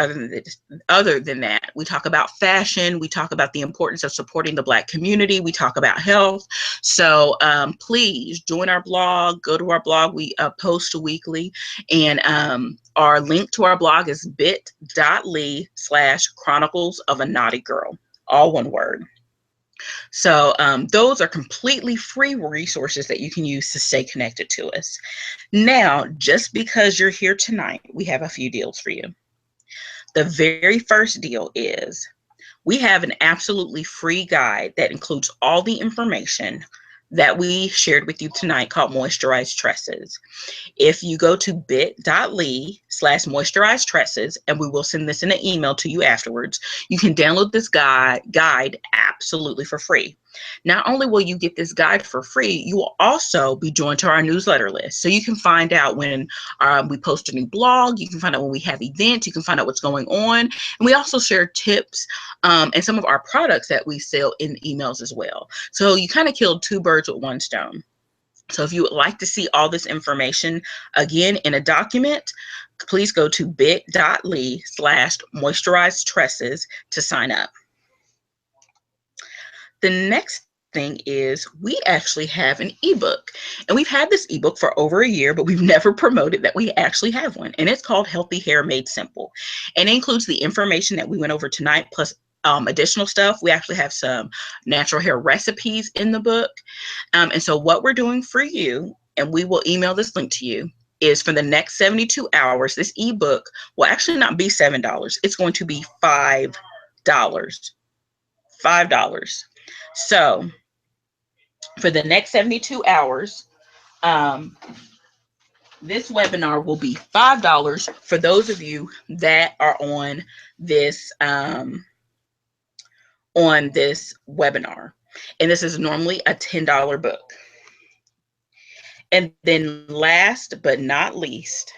other than that. We talk about fashion. We talk about the importance of supporting the Black community. We talk about health. So please join our blog. Go to our blog. We post weekly. And our link to our blog is bit.ly/Chronicles of a Naughty Girl. All one word. So those are completely free resources that you can use to stay connected to us. Now, just because you're here tonight, we have a few deals for you. The very first deal is we have an absolutely free guide that includes all the information that we shared with you tonight called Moisturized Tresses. If you go to bit.ly/moisturized tresses, and we will send this in an email to you afterwards, you can download this guide absolutely for free. Not only will you get this guide for free, you will also be joined to our newsletter list. So you can find out when we post a new blog, you can find out when we have events, you can find out what's going on. And we also share tips and some of our products that we sell in emails as well. So you kind of killed 2 birds with 1 stone. So if you would like to see all this information again in a document, please go to bit.ly/moisturized tresses to sign up. The next thing is we actually have an ebook, and we've had this ebook for over a year, but we've never promoted that we actually have one, and it's called Healthy Hair Made Simple, and it includes the information that we went over tonight plus additional stuff. We actually have some natural hair recipes in the book, and so what we're doing for you, and we will email this link to you, is for the next 72 hours, this ebook will actually not be $7. It's going to be $5. $5. So for the next 72 hours, this webinar will be $5 for those of you that are on this webinar. And this is normally a $10 book. And then last but not least,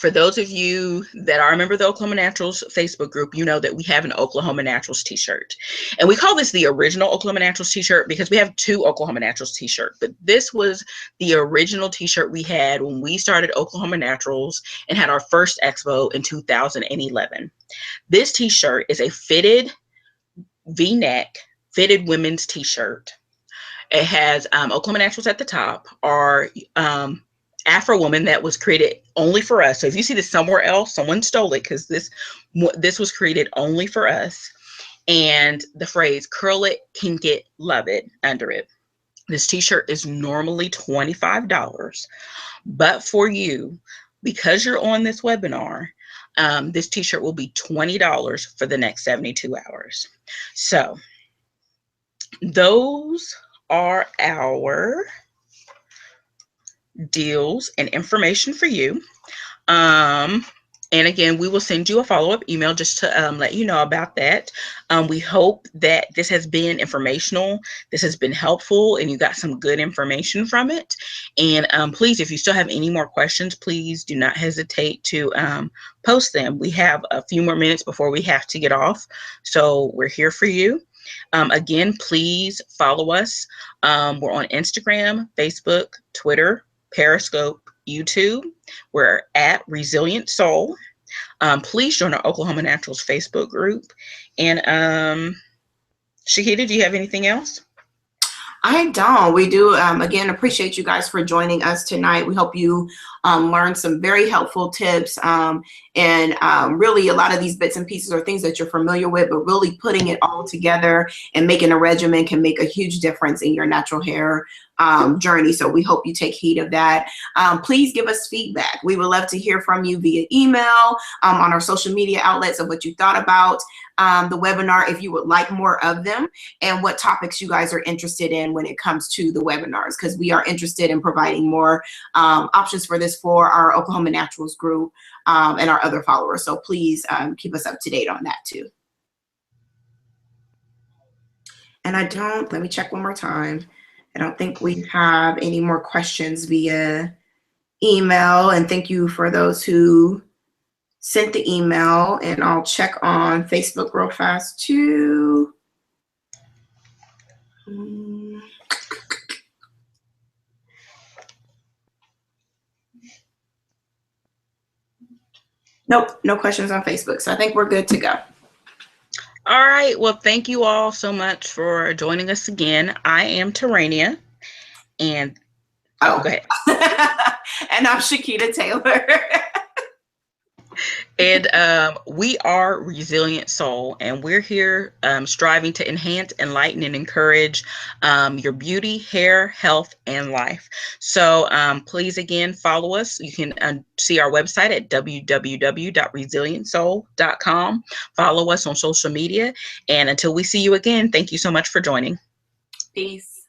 For those of you that are a member of the Oklahoma Naturals Facebook group, you know that we have an Oklahoma Naturals t-shirt. And we call this the original Oklahoma Naturals t-shirt because we have two Oklahoma Naturals t-shirts. But this was the original t-shirt we had when we started Oklahoma Naturals and had our first expo in 2011. This t-shirt is a fitted V-neck, fitted women's t-shirt. It has Oklahoma Naturals at the top, our Afro woman that was created only for us. So if you see this somewhere else, someone stole it because this was created only for us. And the phrase "curl it, kink it, love it" under it. This t-shirt is normally $25, but for you, because you're on this webinar, this t-shirt will be $20 for the next 72 hours. So those are our deals and information for you. And again, we will send you a follow-up email just to let you know about that. We hope that this has been informational, this has been helpful, and you got some good information from it. And please, if you still have any more questions, please do not hesitate to post them. We have a few more minutes before we have to get off, so we're here for you. Again, please follow us. We're on Instagram, Facebook, Twitter, Periscope, YouTube. We're at Resilient Soul. Please join our Oklahoma Naturals Facebook group. And Shakita, do you have anything else? I don't. We do, again, appreciate you guys for joining us tonight. We hope you learned some very helpful tips. And really, a lot of these bits and pieces are things that you're familiar with, but really putting it all together and making a regimen can make a huge difference in your natural hair journey. So we hope you take heed of that. Please give us feedback. We would love to hear from you via email, on our social media outlets of what you thought about the webinar, if you would like more of them, and what topics you guys are interested in when it comes to the webinars, because we are interested in providing more options for this for our Oklahoma Naturals group and our other followers. So please keep us up to date on that too. And let me check one more time. I don't think we have any more questions via email. And thank you for those who sent the email. And I'll check on Facebook real fast too. Nope, no questions on Facebook. So I think we're good to go. All right. Well, thank you all so much for joining us again. I am Terania. And go ahead. And I'm Shakita Taylor. And we are Resilient Soul, and we're here striving to enhance, enlighten, and encourage your beauty, hair, health, and life. So please, again, follow us. You can see our website at www.resilientsoul.com. Follow us on social media. And until we see you again, thank you so much for joining. Peace.